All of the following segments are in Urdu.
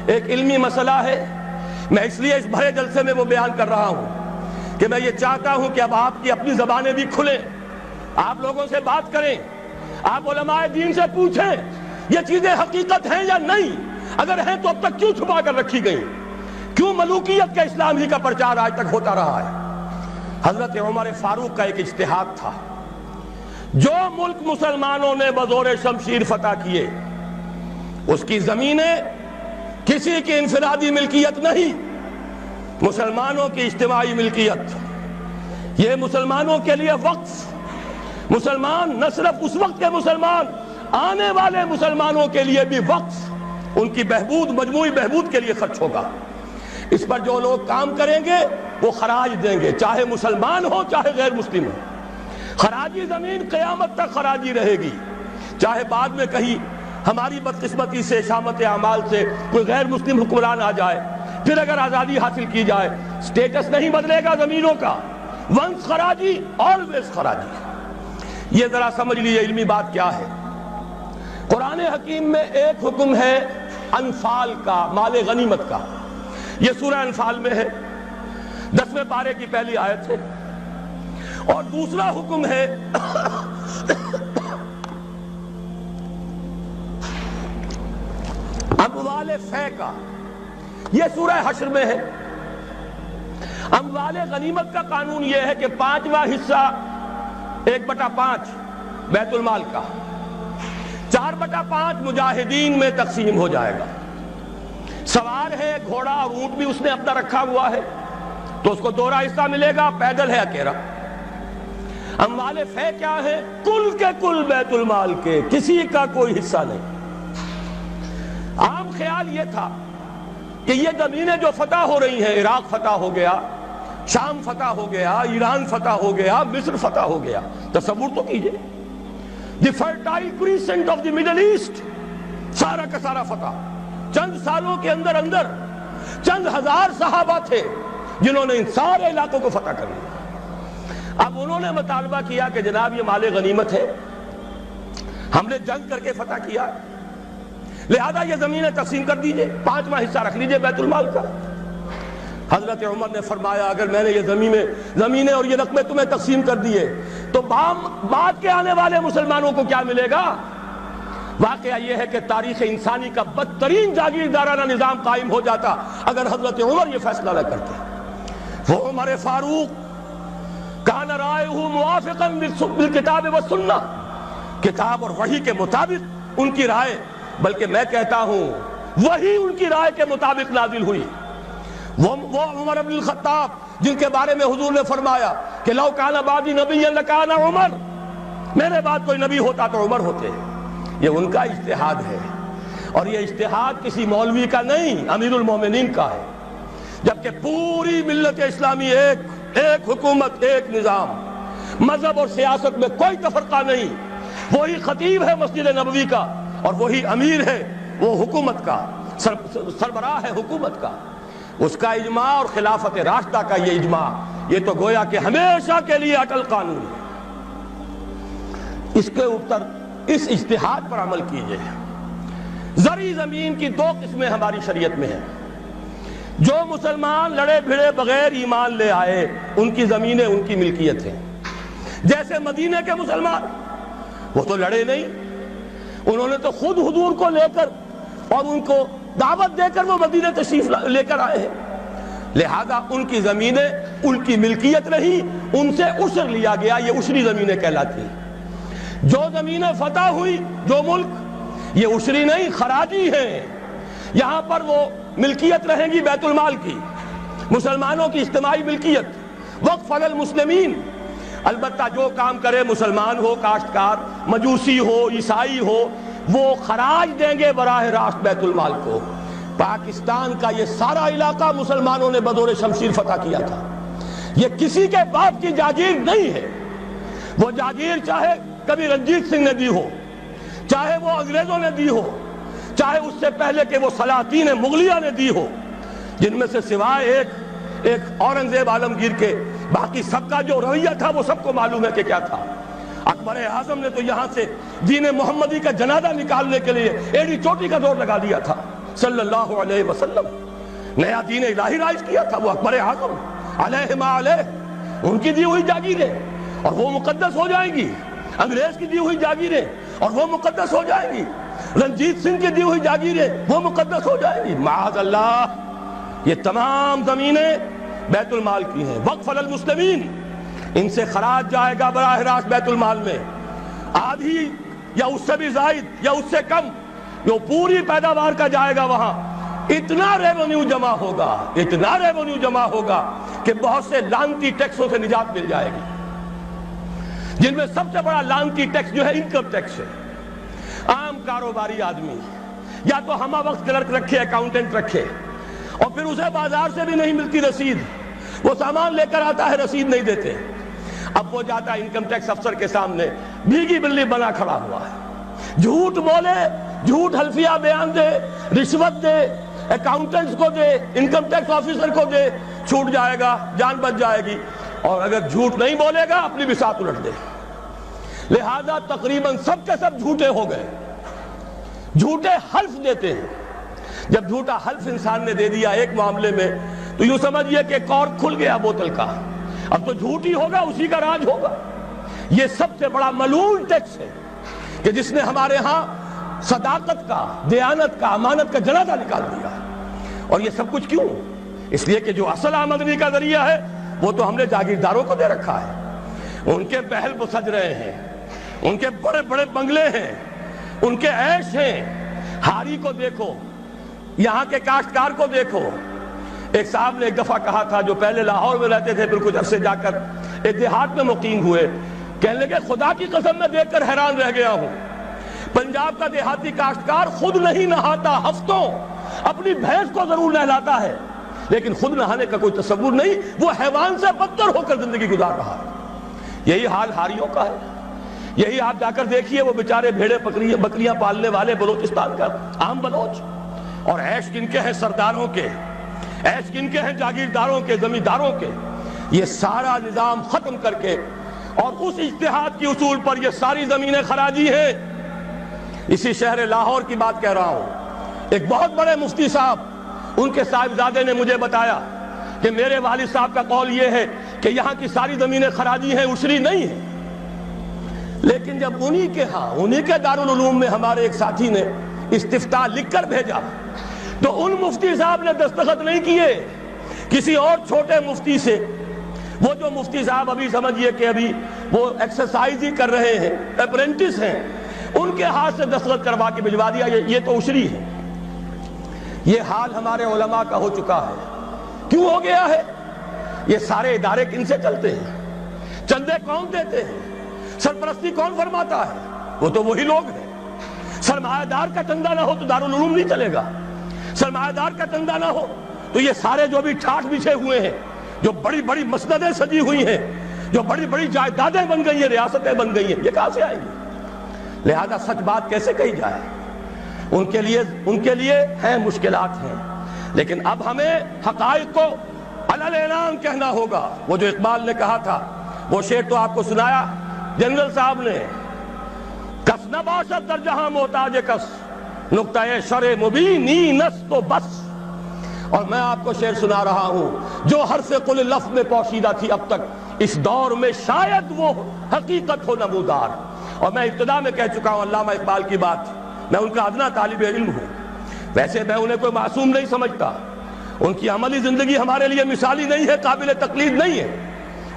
ایک علمی مسئلہ ہے، میں اس لیے اس بھرے جلسے میں وہ بیان کر رہا ہوں کہ میں یہ چاہتا ہوں کہ اب آپ کی اپنی زبانیں بھی کھلیں، آپ لوگوں سے بات کریں، آپ علماء دین سے پوچھیں یہ چیزیں حقیقت ہیں یا نہیں، اگر ہیں تو اب تک کیوں چھپا کر رکھی گئی، کیوں ملوکیت کا اسلام ہی کا پرچار آج تک ہوتا رہا ہے۔ حضرت عمر فاروق کا ایک اجتہاد تھا، جو ملک مسلمانوں نے بزور شمشیر فتح کیے اس کی زمینیں کسی کی انفرادی ملکیت نہیں، مسلمانوں کی اجتماعی ملکیت، یہ مسلمانوں کے لیے وقف، مسلمان نہ صرف اس وقت کے مسلمان، آنے والے مسلمانوں کے لیے بھی وقف، ان کی بہبود، مجموعی بہبود کے لیے خرچ ہوگا۔ اس پر جو لوگ کام کریں گے وہ خراج دیں گے، چاہے مسلمان ہو چاہے غیر مسلم ہو۔ خراجی زمین قیامت تک خراجی رہے گی، چاہے بعد میں کہیں ہماری بدقسمتی سے، شامت اعمال سے کوئی غیر مسلم حکمران آ جائے، پھر اگر آزادی حاصل کی جائے، سٹیٹس نہیں بدلے گا زمینوں کا، ونس خراجی آلویز خراجی۔ یہ ذرا سمجھ لیجیے علمی بات کیا ہے۔ قرآن حکیم میں ایک حکم ہے انفال کا، مال غنیمت کا، یہ سورہ انفال میں ہے، 10ویں پارے کی پہلی آیت ہے، اور دوسرا حکم ہے اموال فے کا، یہ سورہ حشر میں ہے۔ اموال غنیمت کا قانون یہ ہے کہ 5واں حصہ 1/5 بیت المال کا، 4/5 مجاہدین میں تقسیم ہو جائے گا۔ سوار ہے گھوڑا اور اونٹ بھی اس نے اپنا رکھا ہوا ہے تو اس کو دوہرا حصہ ملے گا، پیدل ہے اکیلا۔ اموال فے کیا ہے؟ کل کے کل بیت المال کے، کسی کا کوئی حصہ نہیں۔ عام خیال یہ تھا کہ یہ زمینیں جو فتح ہو رہی ہیں، عراق فتح ہو گیا، شام فتح ہو گیا، ایران فتح ہو گیا، مصر فتح ہو گیا، تصور تو کیجئے، the fertile crescent of the Middle East, سارا کا سارا فتح۔ چند سالوں کے اندر اندر چند ہزار صحابہ تھے جنہوں نے ان سارے علاقوں کو فتح کر لیا۔ اب انہوں نے مطالبہ کیا کہ جناب یہ مال غنیمت ہے، ہم نے جنگ کر کے فتح کیا، لہذا یہ زمینیں تقسیم کر دیجئے، 5واں حصہ رکھ لیجئے بیت المال کا۔ حضرت عمر نے فرمایا اگر میں نے یہ زمینیں اور یہ رقمیں تمہیں تقسیم کر دیے تو بعد کے آنے والے مسلمانوں کو کیا ملے گا؟ واقعہ یہ ہے کہ تاریخ انسانی کا بدترین جاگیردارانہ نظام قائم ہو جاتا اگر حضرت عمر یہ فیصلہ نہ کرتے۔ وہ عمر فاروق کان رائہ موافقا بالکتاب والسنہ، کتاب اور وحی کے مطابق ان کی رائے، بلکہ میں کہتا ہوں وہی ان کی رائے کے مطابق نازل ہوئی۔ وہ عمر بن الخطاب جن کے بارے میں حضور نے فرمایا کہ لو کان بعدی نبی لکان عمر، میرے بعد کوئی نبی ہوتا تو عمر ہوتے، یہ ان کا اجتہاد ہے، اور یہ اجتہاد کسی مولوی کا نہیں، امیر المومنین کا ہے، جبکہ پوری ملت اسلامی ایک حکومت، ایک نظام، مذہب اور سیاست میں کوئی تفرقہ نہیں، وہی خطیب ہے مسجد نبوی کا اور وہی امیر ہے وہ حکومت کا، سربراہ ہے حکومت کا، اس کا اجماع اور خلافت راشدہ کا یہ اجماع، یہ تو گویا کہ ہمیشہ کے لیے اٹل قانون ہے۔ اس کے اوپر اس اجتہاد پر عمل کیجئے۔ زرعی زمین کی 2 قسمیں ہماری شریعت میں ہیں۔ جو مسلمان لڑے بھڑے بغیر ایمان لے آئے ان کی زمینیں ان کی ملکیت ہیں، جیسے مدینہ کے مسلمان، وہ تو لڑے نہیں، انہوں نے تو خود حضور کو لے کر اور ان کو دعوت دے کر وہ مدینہ تشریف لے کر آئے ہیں، لہذا ان کی زمینیں ان کی ملکیت نہیں، ان سے عشر لیا گیا، یہ عشری زمینیں کہلاتی ہیں۔ جو زمینیں فتح ہوئی، جو ملک، یہ عشری نہیں، خراجی ہیں، یہاں پر وہ ملکیت رہیں گی بیت المال کی، مسلمانوں کی اجتماعی ملکیت، وقف علی المسلمین۔ البتہ جو کام کرے مسلمان ہو، کاشتکار، مجوسی ہو، عیسائی ہو، وہ خراج دیں گے براہ راست بیت المال کو۔ پاکستان کا یہ سارا علاقہ مسلمانوں نے بدور شمشیر فتح کیا تھا، یہ کسی کے باپ کی جاگیر نہیں ہے۔ وہ جاگیر چاہے کبھی رنجیت سنگھ نے دی ہو، چاہے وہ انگریزوں نے دی ہو، چاہے اس سے پہلے کہ وہ سلاطین مغلیہ نے دی ہو، جن میں سے سوائے ایک اورنگزیب عالمگیر کے باقی سب کا جو رویہ تھا وہ سب کو معلوم ہے کہ کیا تھا۔ اکبر اعظم نے تو یہاں سے دین محمدی کا جنازہ نکالنے کے لیے ایڑی چوٹی کا زور لگا دیا تھا، صلی اللہ علیہ وسلم. نیا دین الہی رائج کیا تھا وہ اکبر اعظم علیہ ما علیہ. ان کی دی ہوئی جاگیریں اور وہ مقدس ہو جائیں گی. انگریز کی دی ہوئی جاگیریں اور وہ مقدس ہو جائیں گی. رنجیت سنگھ کی دی ہوئی جاگیریں وہ مقدس ہو جائیں گی. معاذ اللہ. یہ تمام زمینیں بیت المال کی ہیں. وقف للمسلمین. ان سے خراج جائے گا براہ راست بیت المال میں. آدھی یا اس سے بھی زائد یا اس سے کم جو پوری پیداوار کا جائے گا وہاں. اتنا ریونیو جمع ہوگا, اتنا ریونیو جمع ہوگا کہ بہت سے لعنتی ٹیکسوں سے نجات مل جائے گی, جن میں سب سے بڑا لعنتی ٹیکس جو ہے انکم ٹیکس ہے. عام کاروباری آدمی یا تو ہمہ وقت کلرک رکھے, اکاؤنٹنٹ رکھے, اور پھر اسے بازار سے بھی نہیں ملتی رسید. وہ سامان لے کر آتا ہے, رسید نہیں دیتے. اب وہ جاتا ہے انکم ٹیکس افسر کے سامنے, بھیگی بلی بنا کھڑا ہوا ہے. جھوٹ بولے, جھوٹ حلفیہ بیان دے, رشوت دے, اکاؤنٹنٹس کو دے, انکم ٹیکس آفیسر کو دے, چھوٹ جائے گا, جان بچ جائے گی. اور اگر جھوٹ نہیں بولے گا اپنی بساط الٹ دے. لہذا تقریباً سب کے سب جھوٹے ہو گئے, جھوٹے حلف دیتے ہیں. جب جھوٹا حلف انسان نے دے دیا ایک معاملے میں تو یوں سمجھئے کہ کارک کھل گیا بوتل کا. اب تو جھوٹ ہی ہوگا, اسی کا راج ہوگا. یہ سب سے بڑا ملعون ٹیکس ہے کہ جس نے ہمارے ہاں صداقت کا, دیانت کا, امانت کا جنازہ نکال دیا. اور یہ سب کچھ کیوں؟ اس لیے کہ جو اصل آمدنی کا ذریعہ ہے وہ تو ہم نے جاگیرداروں کو دے رکھا ہے. ان کے محل سج رہے ہیں, ان کے بڑے بڑے بنگلے ہیں, ان کے عیش ہیں. ہاری کو دیکھو, یہاں کے کاشتکار کو دیکھو. ایک صاحب نے ایک دفعہ کہا تھا, جو پہلے لاہور میں رہتے تھے پھر کچھ عرصے جا کر ایک دیہات میں مقیم ہوئے, کہنے لگے خدا کی قسم میں دیکھ کر حیران رہ گیا ہوں. پنجاب کا دیہاتی کاشتکار خود نہیں نہاتا, ہفتوں اپنی بھینس کو ضرور نہلاتا ہے, لیکن خود نہانے کا کوئی تصور نہیں. وہ حیوان سے بدتر ہو کر زندگی گزار رہا ہے. یہی حال ہاریوں کا ہے. یہی آپ جا کر دیکھیے, وہ بیچارے بھیڑے بکریاں پالنے والے بلوچستان کا عام بلوچ. اور عیش کن کے ہیں سرداروں کے, عیش کن کے ہیں جاگیرداروں کے, زمینداروں کے. یہ سارا نظام ختم کر کے اور اس اجتہاد کی اصول پر یہ ساری زمینیں خراجی ہیں. اسی شہر لاہور کی بات کہہ رہا ہوں. ایک بہت بڑے مفتی صاحب, ان کے صاحبزادے نے مجھے بتایا کہ میرے والد صاحب کا قول یہ ہے کہ یہاں کی ساری زمینیں خراجی ہیں, عشری نہیں ہیں. لیکن جب انہی کے ہاں, انہی کے دارالعلوم میں ہمارے ایک ساتھی نے استفتاء لکھ کر بھیجا تو ان مفتی صاحب نے دستخط نہیں کیے, کسی اور چھوٹے مفتی سے. وہ جو مفتی صاحب ابھی سمجھئے کہ ابھی وہ ایکسرسائز ہی کر رہے ہیں, اپرینٹس ہیں, ان کے ہاتھ سے دستخط کروا کے بھجوا دیا. یہ تو عشری ہے. یہ حال ہمارے علماء کا ہو چکا ہے. کیوں ہو گیا ہے؟ یہ سارے ادارے کن سے چلتے ہیں؟ چندے کون دیتے ہیں؟ سرپرستی کون فرماتا ہے؟ وہ تو وہی لوگ ہیں. سرمایہ دار کا چندہ نہ ہو تو دارالعلوم نہیں چلے گا. سرمایہ دار کا چندہ نہ ہو تو یہ سارے جو بھی ٹھاٹھ بچھے ہوئے ہیں, جو بڑی بڑی مسندیں سجی ہوئی ہیں, جو بڑی بڑی جائیدادیں بن گئی ہیں, ریاستیں بن گئی ہیں, یہ کہاں سے آئیں گی؟ لہذا سچ بات کیسے کہی جائے؟ ان کے لیے ہیں مشکلات ہیں, لیکن اب ہمیں حقائق کو علل اعلان کہنا ہوگا. وہ جو اقبال نے کہا تھا, وہ شعر تو آپ کو سنایا جنرل صاحب نے, کس نہ باشد در جہاں محتاج کس, نقطہ شرع مبینی نس تو بس. اور میں آپ کو شعر سنا رہا ہوں جو حرف قل لفظ میں پوشیدہ تھی اب تک, اس دور میں شاید وہ حقیقت ہو نمودار. اور میں ابتدا میں کہہ چکا ہوں علامہ اقبال کی بات, میں ان کا ادنا طالب علم ہوں. ویسے میں انہیں کوئی معصوم نہیں سمجھتا. ان کی عملی زندگی ہمارے لیے مثالی نہیں ہے, قابل تقلید نہیں ہے.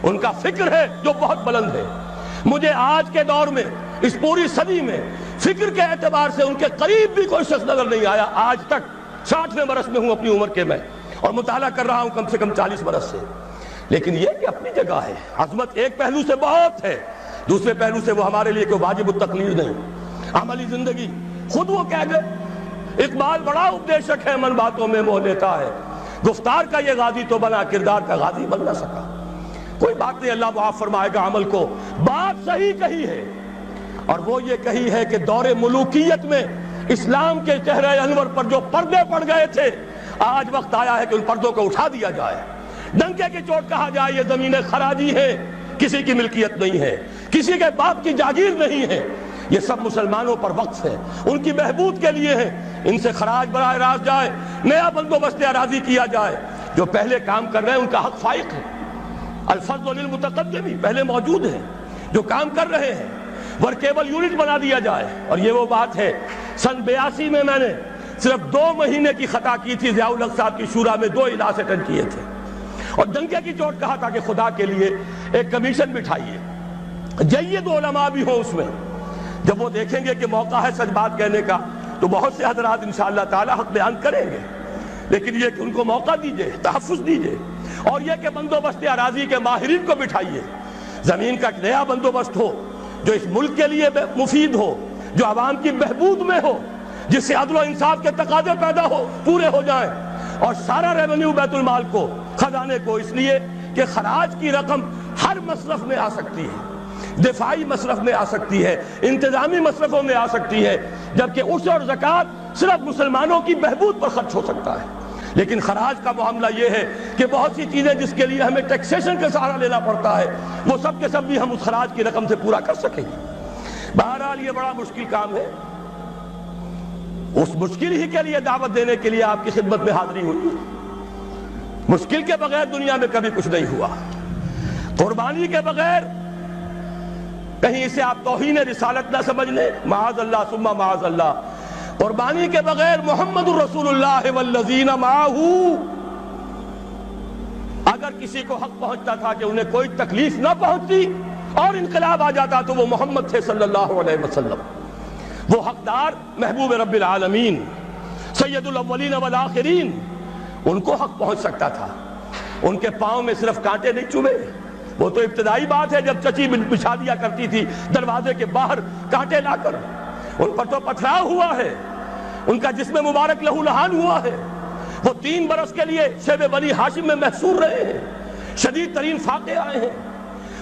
ان کا فکر ہے جو بہت بلند ہے. مجھے آج کے دور میں, اس پوری صدی میں, فکر کے اعتبار سے ان کے قریب بھی کوئی شخص نظر نہیں آیا آج تک. 60ویں برس میں ہوں اپنی عمر کے میں, اور مطالعہ کر رہا ہوں کم سے کم 40 برس سے. لیکن یہ کہ اپنی جگہ ہے. عظمت ایک پہلو سے بہت ہے, دوسرے پہلو سے وہ ہمارے لیے کوئی واجب التقلید نہیں. عملی زندگی خود وہ کہہ گئے, اقبال بڑا اپدیشک ہے, من باتوں میں موہ لیتا ہے. گفتار کا یہ غازی تو بنا, کردار کا غازی بن نہ سکا. کوئی بات نہیں, اللہ معاف فرمائے گا عمل کو. بات صحیح کہی ہے, اور وہ یہ کہی ہے کہ دور ملوکیت میں اسلام کے چہرے انور پر جو پردے پڑ گئے تھے, آج وقت آیا ہے کہ ان پردوں کو اٹھا دیا جائے. ڈنکے کی چوٹ کہا جائے یہ زمینیں خراجی ہیں, کسی کی ملکیت نہیں ہے, کسی کے باپ کی جاگیر نہیں ہے. یہ سب مسلمانوں پر وقف ہے، ان کی بہبود کے لیے ہے۔ ان سے خراج براہ راست جائے، نیا بندوبست اراضی کیا جائے۔ جو پہلے کام کر رہے ہیں ان کا حق فائق ہے، الفضل للمتقدم پہلے موجود ہیں جو کام کر رہے ہیں، ورکیبل یونٹ بنا دیا جائے۔ اور یہ وہ بات ہے، سن 82 میں میں نے صرف 2 مہینے کی خطا کی تھی، ضیاء الحق صاحب کی شورا میں 2 اجلاس اٹینڈ کیے تھے، اور ڈنکے کی چوٹ کہا تھا کہ خدا کے لیے ایک کمیشن بٹھائیے، جید علماء بھی ہوں اس میں۔ جب وہ دیکھیں گے کہ موقع ہے سچ بات کہنے کا تو بہت سے حضرات انشاءاللہ تعالی حق بیان کریں گے، لیکن یہ کہ ان کو موقع دیجئے، تحفظ دیجئے، اور یہ کہ بندوبست اراضی کے ماہرین کو بٹھائیے، زمین کا نیا بندوبست ہو جو اس ملک کے لیے مفید ہو، جو عوام کی بہبود میں ہو، جس سے عدل و انصاف کے تقاضے پیدا ہو پورے ہو جائیں، اور سارا ریونیو بیت المال کو، خزانے کو، اس لیے کہ خراج کی رقم ہر مصرف میں آ سکتی ہے، دفاعی مصرف میں آ سکتی ہے، انتظامی مصرفوں میں آ سکتی ہے، جبکہ عشر اور زکوٰۃ صرف مسلمانوں کی بہبود پر خرچ ہو سکتا ہے۔ لیکن خراج کا معاملہ یہ ہے کہ بہت سی چیزیں جس کے لیے ہمیں ٹیکسیشن کا سہارا لینا پڑتا ہے، وہ سب کے سب بھی ہم اس خراج کی رقم سے پورا کر سکیں گے۔ بہرحال یہ بڑا مشکل کام ہے، اس مشکل ہی کے لیے دعوت دینے کے لیے آپ کی خدمت میں حاضری ہوئی۔ مشکل کے بغیر دنیا میں کبھی کچھ نہیں ہوا، قربانی کے بغیر کہیں اسے آپ توہین رسالت نہ سمجھ لیں، معاذ اللہ ثم معاذ اللہ، قربانی کے بغیر محمد الرسول اللہ والذین معہ، اگر کسی کو حق پہنچتا تھا کہ انہیں کوئی تکلیف نہ پہنچتی اور انقلاب آ جاتا تو وہ محمد تھے صلی اللہ علیہ وسلم، وہ حقدار محبوب رب العالمین سید الاولین والآخرین، ان کو حق پہنچ سکتا تھا۔ ان کے پاؤں میں صرف کانٹے نہیں چوبے، وہ تو ابتدائی بات ہے جب چچی بچھا دیا کرتی تھی دروازے کے باہر کانٹے لا کر، ان پر تو پتھراؤ ہوا ہے، ان کا جسم مبارک لہو لہان ہوا ہے، وہ 3 برس کے لیے شیب بنی ہاشم میں محصور رہے ہیں، شدید ترین فاقے آئے ہیں،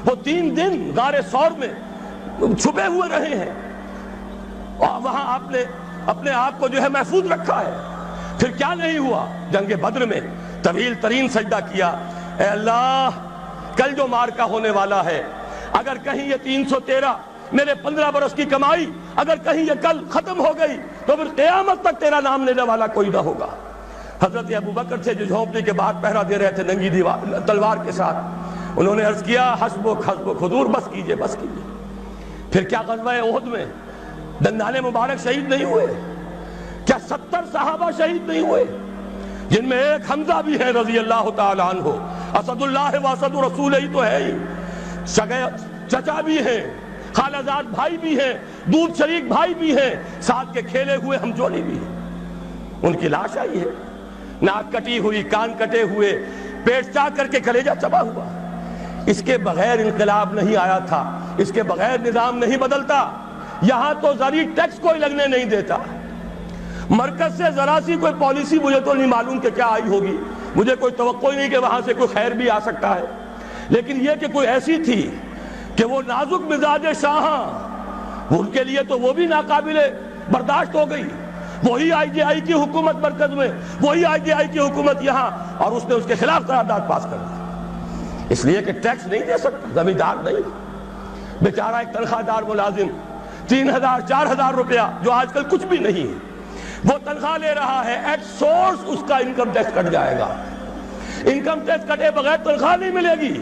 وہ 3 دن غار ثور میں چھپے ہوئے رہے ہیں، اور وہاں آپ نے اپنے آپ کو جو ہے محفوظ رکھا ہے۔ پھر کیا نہیں ہوا؟ جنگ بدر میں طویل ترین سجدہ کیا، اے اللہ کل جو مارکا ہونے والا ہے، اگر کہیں یہ 313 میرے 15 برس کی کمائی اگر کہیں یہ کل ختم ہو گئی تو پھر قیامت تک تیرا نام لینے والا کوئی نہ ہوگا۔ حضرت ابوبکر تھے جو جھونپڑی کے باہر پہرا دے رہے تھے ننگی تلوار کے ساتھ، انہوں نے عرض کیا حسبک حسبک حضور بس کیجئے بس کیجئے۔ پھر کیا غزوہ احد میں دندان مبارک شہید نہیں ہوئے؟ کیا 70 صحابہ شہید نہیں ہوئے؟ جن میں ایک حمزہ بھی ہے رضی اللہ تعالیٰ عنہ، اسد اللہ و اسد رسول ہی تو ہے ہی، چچا بھی ہیں، خالہ زاد بھائی بھی ہیں، دودھ شریک بھائی بھی ہیں، ساتھ کے کھیلے ہوئے ہم جولی بھی ہیں۔ ان کی لاش آئی ہے، ناک کٹی ہوئی، کان کٹے ہوئے، پیٹ چاک کر کے کلیجہ چبا ہوا۔ اس کے بغیر انقلاب نہیں آیا تھا، اس کے بغیر نظام نہیں بدلتا۔ یہاں تو زرعی ٹیکس کوئی لگنے نہیں دیتا، مرکز سے ذرا سی کوئی پالیسی مجھے تو نہیں معلوم کہ کیا آئی ہوگی، مجھے کوئی توقع نہیں کہ وہاں سے کوئی خیر بھی آ سکتا ہے، لیکن یہ کہ کوئی ایسی تھی کہ وہ نازک مزاج شاہاں، ان کے لیے تو وہ بھی ناقابل برداشت ہو گئی۔ وہی آئی جے آئی کی حکومت مرکز میں، وہی آئی جے آئی کی حکومت یہاں، اور اس نے اس کے خلاف قرارداد پاس کر دی، اس لیے کہ ٹیکس نہیں دے سکتا، زمیندار نہیں، بیچارہ ایک تنخواہ دار ملازم 3000 4000 روپیہ جو آج کل کچھ بھی نہیں ہے وہ تنخواہ لے رہا ہے، ایٹ سورس اس کا انکم ٹیکس کٹ جائے گا، انکم ٹیکس کٹے بغیر تنخواہ نہیں ملے گی۔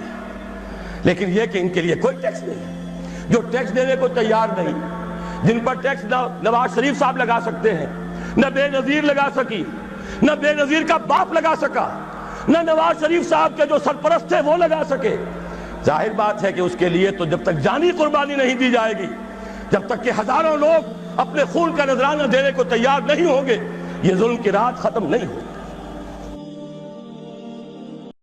لیکن یہ کہ ان کے لیے کوئی ٹیکس نہیں، جو ٹیکس دینے کو تیار نہیں، جن پر ٹیکس نواز شریف صاحب لگا سکتے ہیں، نہ بے نظیر لگا سکی، نہ بے نظیر کا باپ لگا سکا، نہ نواز شریف صاحب کے جو سرپرست تھے وہ لگا سکے۔ ظاہر بات ہے کہ اس کے لیے تو جب تک جانی قربانی نہیں دی جائے گی، جب تک کہ ہزاروں لوگ اپنے خون کا نذرانہ دینے کو تیار نہیں ہوں گے، یہ ظلم کی رات ختم نہیں ہوگی۔